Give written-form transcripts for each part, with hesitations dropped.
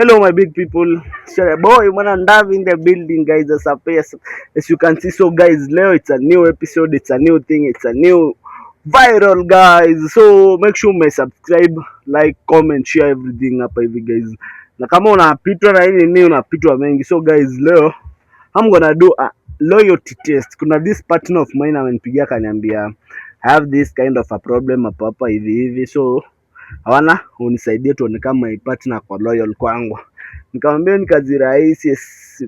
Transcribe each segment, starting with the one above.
Hello, my big people. Sorry, boy, man, Ndav in the building, guys. As you can see, so guys, Leo, it's a new episode, it's a new thing, it's a new viral, guys. So make sure you subscribe, like, comment, share everything hapa hivi, guys. Na kama unapitwa na hili ni unapitwa mengi. So guys, Leo I'm gonna do a loyalty test. Kuna this partner of mine amenipigia kaniambia I have this kind of a problem hapa hivi. So hawana unisaidie tuone kama my partner kwa loyal kwangu. Nikamwambia ni kazi rahisi, yes,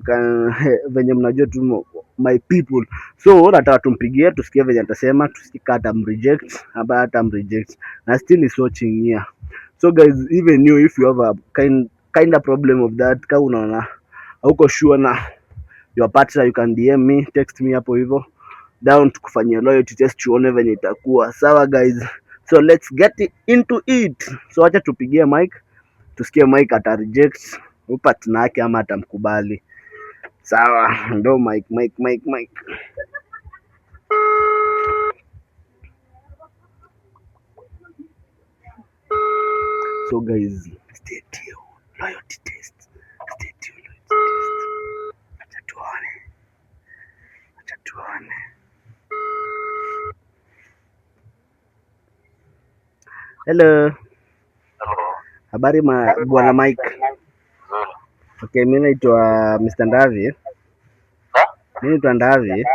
venye mnajua tu my people. So nataka tumpigie tusikie venye atasema, tusikata reject ama hata reject, na still is watching here. So guys, even you if you have a kind of problem of that, kama unaona hauko sure na your partner, you can DM me, text me hapo hivyo down tukufanyia loyalty test tuone venye itakuwa sawa, guys. So let's get into it. So acha tupigie Mike tusikie Mike ata reject partner yake ama atamkubali. Sawa, ndo Mike. So guys, stay tuned. Loyalty test. Stay tuned. Acha tuone. Hello. Habari bwana Mike. Okay, mimi naitwa Mr. Ndavi. Mimi naitwa Ndavi.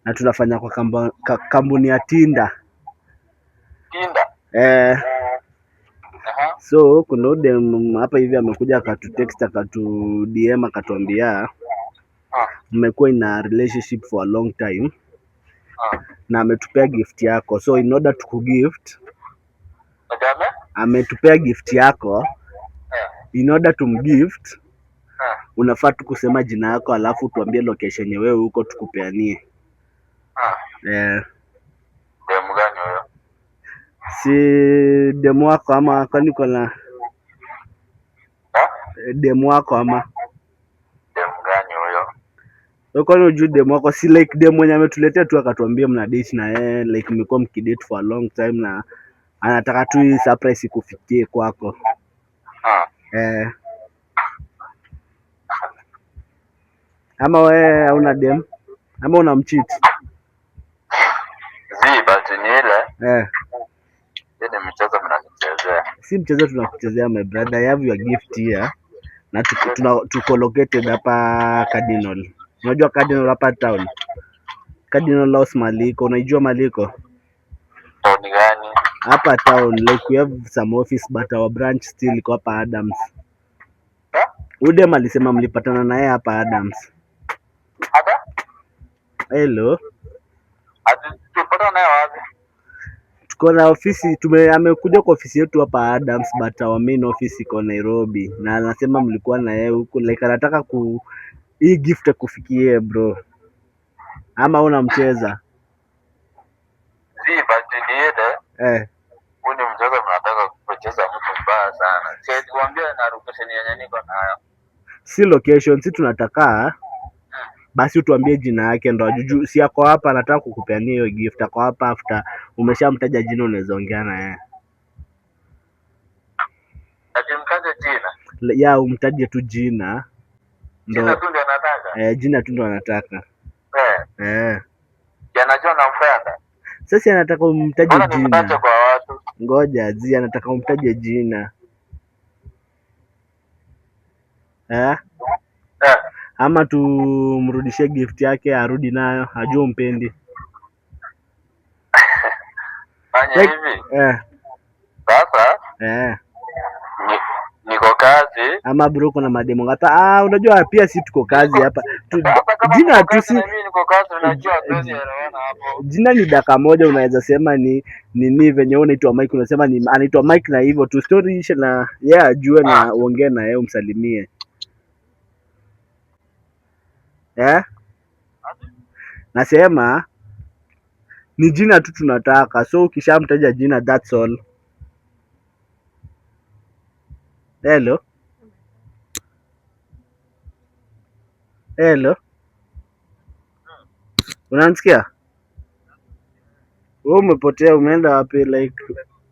Na tunafanya kwa kampuni ya Tinda. So kuna dem hapa hivi amekuja akatutext akatu DM akatuambia mmekuwa in a relationship for a long time na ametupea gift yako. So in order to kugift, ametupea gift yako. In order to mgift, unafaa tu kusema jina yako alafu tuambie location yenye wewe huko tukupeanie. Demu gani huyo? Si demu wako ama kwani kuna demu wako ama Demu gani huyo? wewe kwani unajua demu wako? Si like demu mwenye ametuletea tu akatuambia mna date na yeye, like mmekuwa mkidate for a long time na anataka tu hii surprise ikufikie kwako. Ama wewe hauna dem ama unamcheat? But ni ile ile mchezo mnanichezea. Si mchezo tunakuchezea my brother. I have your gift here. Na tuko located hapa Cardinal. Unajua Cardinal hapa town? Cardinal House Maliko. Unaijua Maliko? Town gani? Hapa town, like we have some office but our branch still iko hapa Adams. Udem alisema mlipatana naye hapa Adams. Hapa? Hello. Tulipatana naye wapi? Tuko na ofisi, amekuja kwa ofisi yetu hapa Adams but our main office iko Nairobi. Na anasema mlikuwa na yeye huku, like anataka hii gift kufikie bro. Ama unamcheza? But ni ile Uni mchezo mnataka kucheza mtu mbaya sana. Si kuambia na location yenye niko nayo. Si location, si tunataka basi utuambie jina yake ndo ajuju. Si yako hapa anataka kukupeania hiyo gift. Ako hapa after umeshamtaja jina unaweza ongea na yeye. Atimtaje jina? Ya umtaje tu jina. Jina tu ndio anataka. Jina tu ndio anataka. Anajua nampenda. Sasa anataka umtaje jina. Kwa watu. Ngoja anataka umtaje jina. Ama tumrudishie gift yake arudi nayo, ajue umpendi. Fanya hivi. Sasa niko kazi. Ama bro kuna mademo ngata. Unajua pia si tuko kazi hapa. Jina tu si mimi niko kazi, unajua kazi yanaona hapo. Jina ni dakika moja unaweza sema ni venye unaitwa Mike unasema ni anaitwa Mike na hivyo tu story ishe na yeye ajue na uongee na yeye umsalimie. Nasema ni jina tu tunataka. So ukishamtaja jina that's all. Hello. Unanisikia? Wewe umepotea, umeenda wapi like?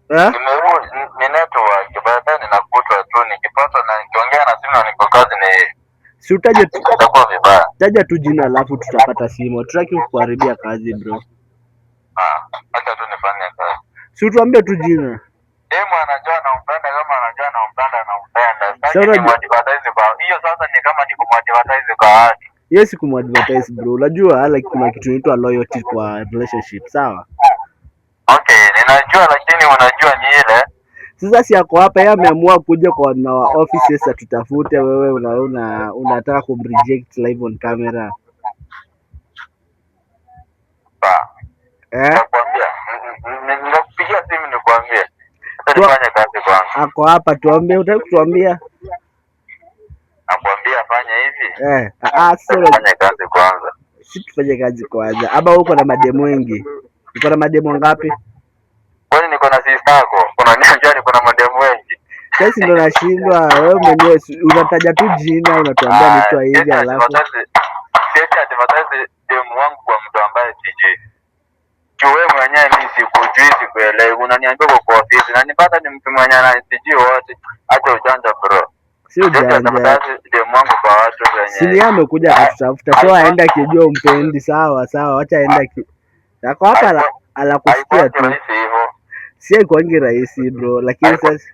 Ni network, baadaye ninakuta tu nikipata sasa na nikiongea na simu na niko kazi ni Si utaje itakuwa vibaya. taja tu jina alafu tutapata simu. Tutaki kukuharibia kazi bro. Acha tu nifanye kazi. Si utuambie tu jina. Anajua nampenda, kama anajua nampenda nampenda. Sasa Sasa ni advertise kwa hiyo, sasa ni kama ni kumadvertise kwa watu. Yes, kumadvertise bro. Unajua like kuna kitu inaitwa loyalty kwa relationship, sawa? Okay, ninajua lakini unajua ni ile. Sasa si yako hapa, yeye ameamua kuja kwa na office sasa tutafute wewe unataka kumreject live on camera. Nakwambia. Ninakupigia simu nikwambie. Nifanye kazi kwanza. Ako hapa tuambie, utaki kutuambia? Nakwambia fanya hivi. Sasa fanya kazi kwanza. Si tufanye kazi kwanza. Aba uko na mademo wengi? Uko na mademo ngapi? Kwani niko na sister yako? Unaniambia niko na mademo wengi. Sasa ndo nashindwa, wewe mwenyewe unataja tu jina unatuambia ni mtu hivi alafu. Sasa advertise demo wangu kwa mtu ambaye sijui. Wewe mwenyewe mimi sikujui, sikuelewi. Unaniambia kwa ofisi na nipata ni mtu mwenyewe anasijui wote. Acha ujanja bro. Si ujanja. Demo wangu kwa watu wenyewe. Si amekuja akatafuta. So aenda kijua umpendi, sawa sawa, acha aenda Yako hapa alakusikia tu. Si haikuangi rahisi bro, lakini sasa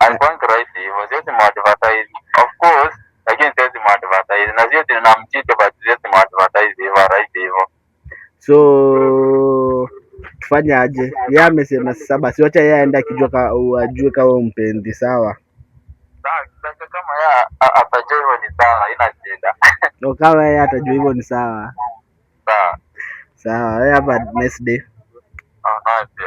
haikuangi rahisi hivyo. Sisi advertise of course, lakini sisi advertise na sisi tunamchita but sisi advertise hivyo rahisi hivyo. So tufanye aje? Yeye amesema sasa basi wacha yeye aenda kijua ajue kama umpendi, sawa? Sasa kama yeye atajua hivyo ni sawa, haina shida. Ndio kama yeye atajua hivyo ni sawa. Sawa. Sawa, have a nice day. Nice.